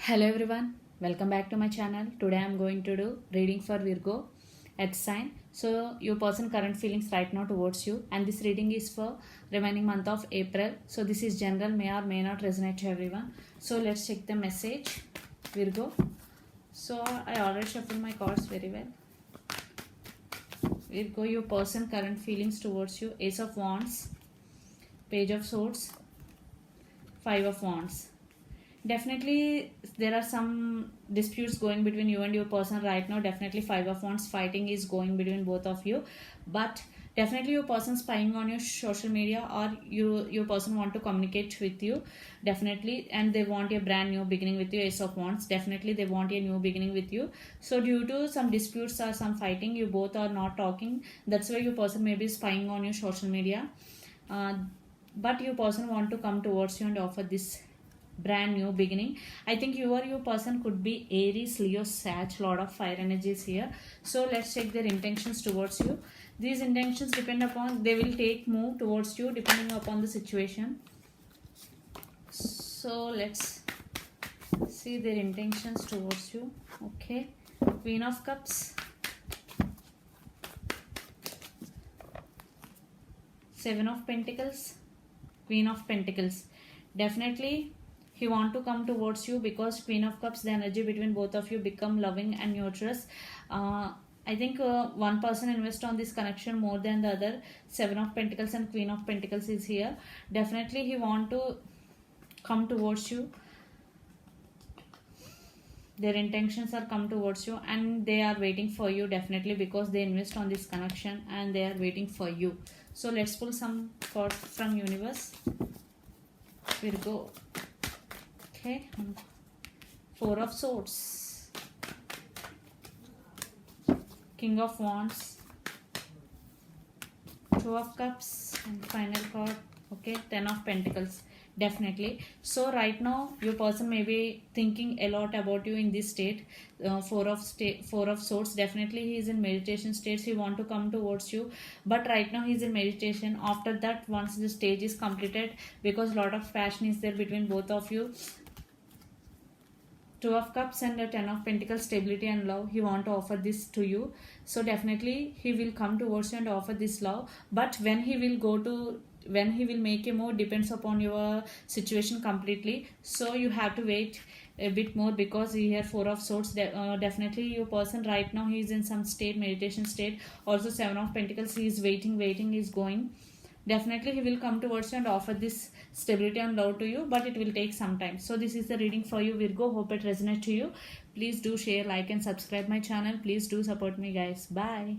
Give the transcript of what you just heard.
Hello everyone, welcome back to my channel. Today I am going to do reading for Virgo at sign. So your person current feelings right now towards you, and this reading is for remaining month of April. So this is general, may or may not resonate to everyone. So let's check the message, Virgo. So I already shuffled my cards very well. Virgo, your person current feelings towards you: Ace of Wands, Page of Swords, Five of Wands. Definitely there are some disputes going between you and your person right now. Definitely Five of Wands fighting is going between both of you, but definitely your person spying on your social media, or your person want to communicate with you definitely, and they want a brand new beginning with you. Ace of Wands, definitely they want a new beginning with you. So due to some disputes or some fighting, you both are not talking. That's why your person may be spying on your social media, but your person want to come towards you and offer this brand new beginning. I think your person could be Aries, Leo, Sag, lot of fire energies here. So let's check their intentions towards you. These intentions depend upon, they will take move towards you depending upon the situation. So let's see their intentions towards you. Okay, Queen of Cups, Seven of Pentacles, Queen of Pentacles. Definitely he want to come towards you because Queen of Cups, the energy between both of you become loving and nurturous. I think one person invest on this connection more than the other. Seven of Pentacles and Queen of Pentacles is here. Definitely he want to come towards you. Their intentions are come towards you, and they are waiting for you definitely, because they invest on this connection and they are waiting for you. So let's pull some cards from universe. Virgo. Okay, Four of Swords, King of Wands, Two of Cups, and final card. Okay, Ten of Pentacles. Definitely. So right now your person may be thinking a lot about you in this state. Four of Swords. Definitely he is in meditation states. He want to come towards you, but right now he is in meditation. After that, once the stage is completed, because lot of passion is there between both of you. Two of Cups and a Ten of Pentacles, stability and love. He want to offer this to you. So definitely he will come towards you and offer this love. But when he will make a move depends upon your situation completely. So you have to wait a bit more, because here Four of Swords, definitely your person right now he is in some state, meditation state. Also Seven of Pentacles, he is waiting is going. Definitely he will come towards you and offer this stability and love to you, but it will take some time. So this is the reading for you, Virgo. Hope it resonates to you. Please do share, like and subscribe my channel. Please do support me, guys. Bye.